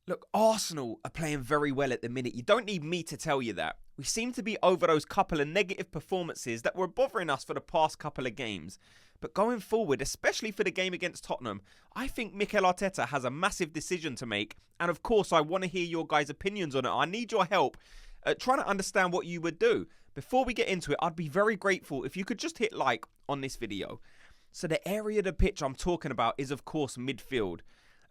Look, Arsenal are playing very well at the minute. You don't need me to tell you that. We seem to be over those couple of negative performances that were bothering us for the past couple of games. But going forward, especially for the game against Tottenham, I think Mikel Arteta has a massive decision to make. And of course, I want to hear your guys' opinions on it. I need your help trying to understand what you would do. Before we get into it, I'd be very grateful if you could just hit like on this video. So the area of the pitch I'm talking about is, of course, midfield.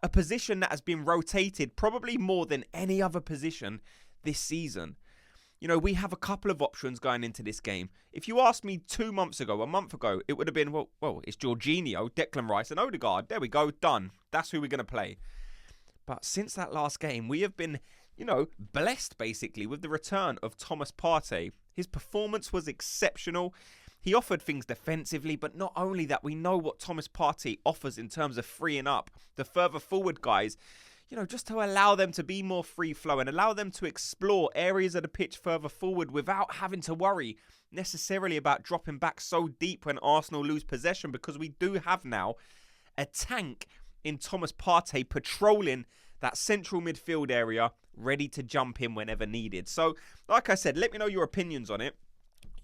A position that has been rotated probably more than any other position this season. You know, we have a couple of options going into this game. If you asked me 2 months ago, a month ago, it would have been, well, it's Jorginho, Declan Rice and Odegaard. There we go, done. That's who we're going to play. But since that last game, we have been, blessed basically with the return of Thomas Partey. His performance was exceptional. He offered things defensively, but not only that, we know what Thomas Partey offers in terms of freeing up the further forward guys, just to allow them to be more free flow and allow them to explore areas of the pitch further forward without having to worry necessarily about dropping back so deep when Arsenal lose possession, because we do have now a tank in Thomas Partey patrolling that central midfield area, ready to jump in whenever needed. So, like I said, let me know your opinions on it.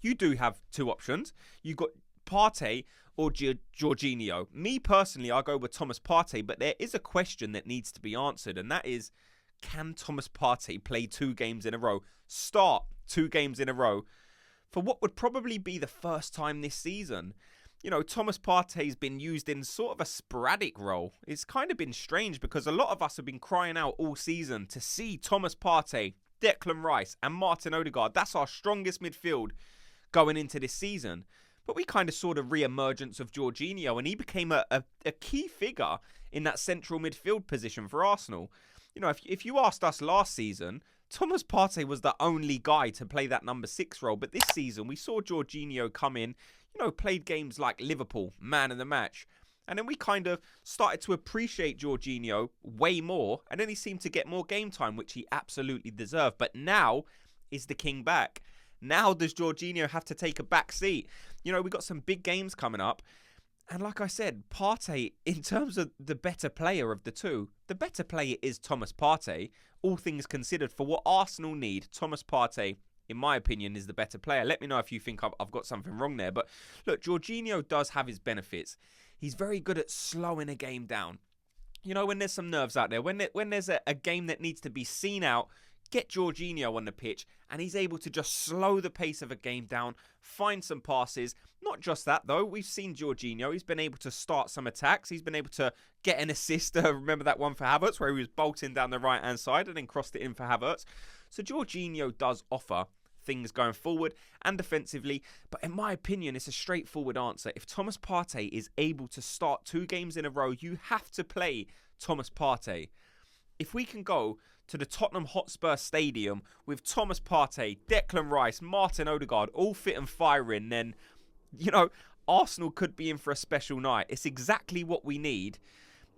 You do have two options. You've got Partey or Jorginho. Me personally, I go with Thomas Partey, but there is a question that needs to be answered, and that is, can Thomas Partey play 2 games in a row, start 2 games in a row, for what would probably be the first time this season? Thomas Partey's been used in sort of a sporadic role. It's kind of been strange because a lot of us have been crying out all season to see Thomas Partey, Declan Rice and Martin Odegaard. That's our strongest midfield going into this season. But we kind of saw the re-emergence of Jorginho, and he became a key figure in that central midfield position for Arsenal. If you asked us last season, Thomas Partey was the only guy to play that number 6 role. But this season, we saw Jorginho come in, played games like Liverpool, man of the match. And then we kind of started to appreciate Jorginho way more. And then he seemed to get more game time, which he absolutely deserved. But now is the king back. Now does Jorginho have to take a back seat? We've got some big games coming up. And like I said, Partey, in terms of the better player of the two, the better player is Thomas Partey. All things considered, for what Arsenal need, Thomas Partey, in my opinion, is the better player. Let me know if you think I've got something wrong there. But look, Jorginho does have his benefits. He's very good at slowing a game down. When there's some nerves out there, when there's a game that needs to be seen out, get Jorginho on the pitch, and he's able to just slow the pace of a game down, find some passes. Not just that, though. We've seen Jorginho. He's been able to start some attacks. He's been able to get an assist. Remember that one for Havertz, where he was bolting down the right-hand side and then crossed it in for Havertz. So Jorginho does offer things going forward and defensively. But in my opinion, it's a straightforward answer. If Thomas Partey is able to start 2 games in a row, you have to play Thomas Partey. If we can go to the Tottenham Hotspur Stadium with Thomas Partey, Declan Rice, Martin Odegaard all fit and firing, then, Arsenal could be in for a special night. It's exactly what we need,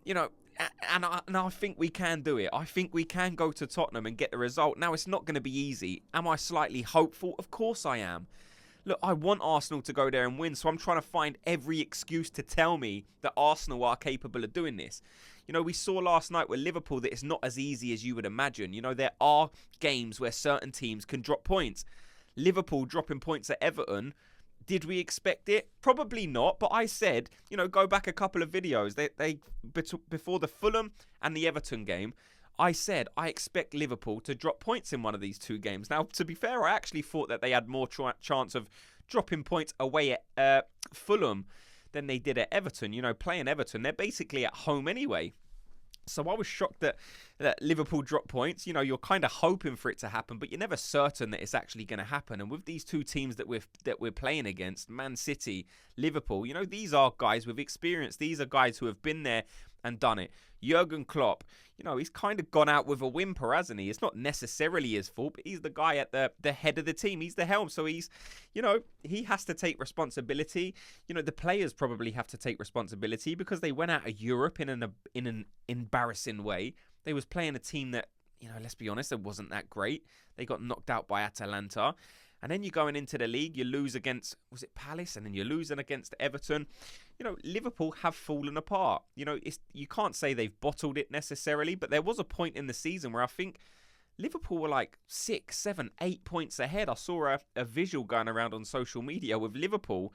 and I think we can do it. I think we can go to Tottenham and get the result. Now, it's not going to be easy. Am I slightly hopeful? Of course I am. Look, I want Arsenal to go there and win, so I'm trying to find every excuse to tell me that Arsenal are capable of doing this. We saw last night with Liverpool that it's not as easy as you would imagine. There are games where certain teams can drop points. Liverpool dropping points at Everton, did we expect it? Probably not, but I said, go back a couple of videos. They before the Fulham and the Everton game, I said I expect Liverpool to drop points in one of these 2 games. Now, to be fair, I actually thought that they had more chance of dropping points away at Fulham than they did at Everton. Playing Everton, they're basically at home anyway. So I was shocked that Liverpool dropped points. You're kind of hoping for it to happen, but you're never certain that it's actually going to happen. And with these 2 teams that we're playing against, Man City, Liverpool, these are guys with experience. These are guys who have been there and done it. Jurgen Klopp, he's kind of gone out with a whimper, hasn't he? It's not necessarily his fault, but he's the guy at the head of the team. He's the helm, so he's, he has to take responsibility. The players probably have to take responsibility because they went out of Europe in an embarrassing way. They was playing a team that, let's be honest, it wasn't that great. They got knocked out by Atalanta. And then you're going into the league, you lose against, was it Palace? And then you're losing against Everton. Liverpool have fallen apart. You can't say they've bottled it necessarily, but there was a point in the season where I think Liverpool were like 6, 7, 8 points ahead. I saw a visual going around on social media with Liverpool.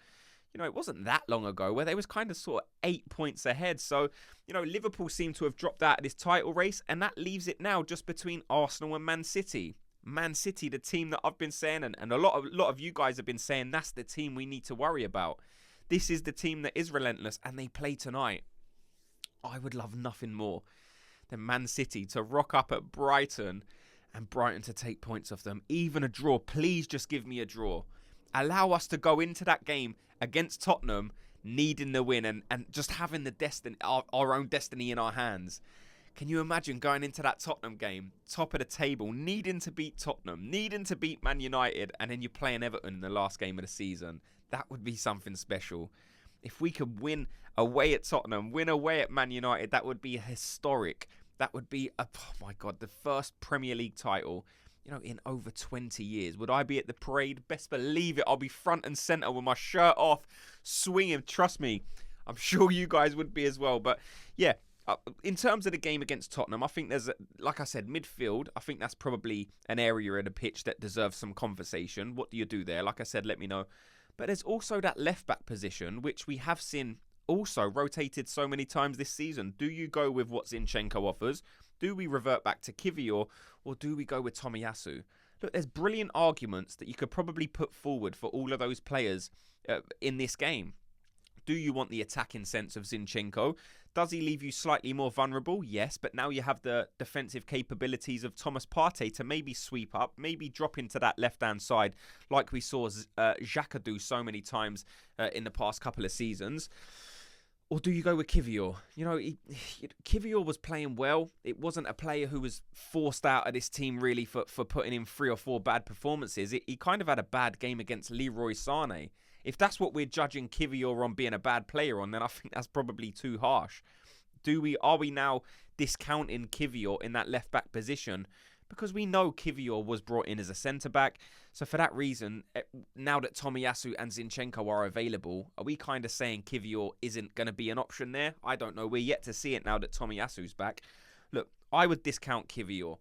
It wasn't that long ago where they was kind of sort of 8 points ahead. So, Liverpool seem to have dropped out of this title race, and that leaves it now just between Arsenal and Man City. Man City, the team that I've been saying, and a lot of you guys have been saying that's the team we need to worry about. This is the team that is relentless, and they play tonight. I would love nothing more than Man City to rock up at Brighton and Brighton to take points off them. Even a draw. Please just give me a draw. Allow us to go into that game against Tottenham needing the win and just having the destiny, our own destiny in our hands. Can you imagine going into that Tottenham game, top of the table, needing to beat Tottenham, needing to beat Man United, and then you're playing Everton in the last game of the season? That would be something special. If we could win away at Tottenham, win away at Man United, that would be historic. That would be, oh my God, the first Premier League title, in over 20 years. Would I be at the parade? Best believe it. I'll be front and centre with my shirt off, swinging. Trust me, I'm sure you guys would be as well. But yeah, in terms of the game against Tottenham, I think there's, like I said, midfield. I think that's probably an area of the pitch that deserves some conversation. What do you do there? Like I said, let me know. But there's also that left-back position, which we have seen also rotated so many times this season. Do you go with what Zinchenko offers? Do we revert back to Kiwior? Or do we go with Tomiyasu? Look, there's brilliant arguments that you could probably put forward for all of those players in this game. Do you want the attacking sense of Zinchenko? Does he leave you slightly more vulnerable? Yes, but now you have the defensive capabilities of Thomas Partey to maybe sweep up, maybe drop into that left-hand side like we saw Xhaka do so many times in the past couple of seasons. Or do you go with Kiwior? Kiwior was playing well. It wasn't a player who was forced out of this team really for putting in 3 or 4 bad performances. He kind of had a bad game against Leroy Sané. If that's what we're judging Kiwior on being a bad player on, then I think that's probably too harsh. Are we now discounting Kiwior in that left-back position? Because we know Kiwior was brought in as a centre-back. So for that reason, now that Tomiyasu and Zinchenko are available, are we kind of saying Kiwior isn't going to be an option there? I don't know. We're yet to see it now that Tomiyasu's back. Look, I would discount Kiwior.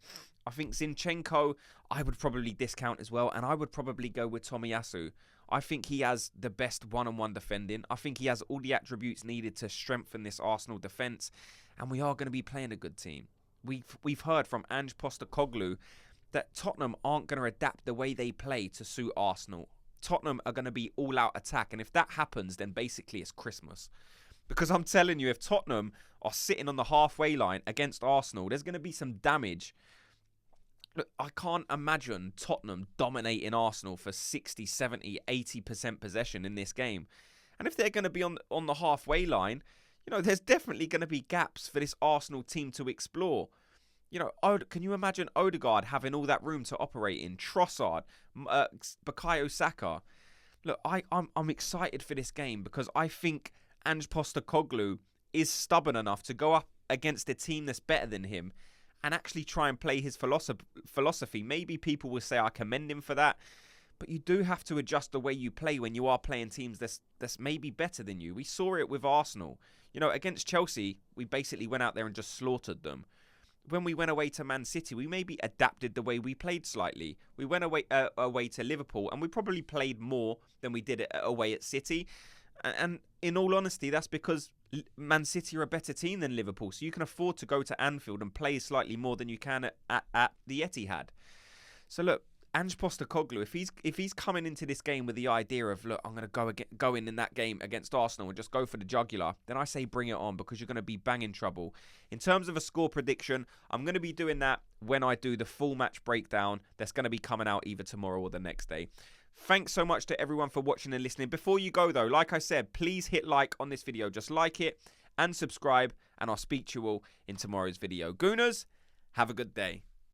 I think Zinchenko, I would probably discount as well. And I would probably go with Tomiyasu. I think he has the best one-on-one defending. I think he has all the attributes needed to strengthen this Arsenal defence. And we are going to be playing a good team. We've heard from Ange Postecoglou that Tottenham aren't going to adapt the way they play to suit Arsenal. Tottenham are going to be all-out attack. And if that happens, then basically it's Christmas. Because I'm telling you, if Tottenham are sitting on the halfway line against Arsenal, there's going to be some damage. Look, I can't imagine Tottenham dominating Arsenal for 60, 70, 80% possession in this game. And if they're going to be on the halfway line, there's definitely going to be gaps for this Arsenal team to explore. Can you imagine Odegaard having all that room to operate in? Trossard, Bukayo Saka. Look, I'm excited for this game because I think Ange Postecoglou is stubborn enough to go up against a team that's better than him and actually try and play his philosophy. Maybe people will say I commend him for that, but you do have to adjust the way you play when you are playing teams that's maybe better than you. We saw it with Arsenal. Against Chelsea, we basically went out there and just slaughtered them. When we went away to Man City, we maybe adapted the way we played slightly. We went away to Liverpool, and we probably played more than we did away at City. And in all honesty, that's because Man City are a better team than Liverpool. So you can afford to go to Anfield and play slightly more than you can at the Etihad. So look, Ange Postecoglou, if he's coming into this game with the idea of, look, I'm going to go in that game against Arsenal and just go for the jugular, then I say bring it on because you're going to be banging trouble. In terms of a score prediction, I'm going to be doing that when I do the full match breakdown that's going to be coming out either tomorrow or the next day. Thanks so much to everyone for watching and listening. Before you go, though, like I said, please hit like on this video. Just like it and subscribe, and I'll speak to you all in tomorrow's video. Gooners, have a good day.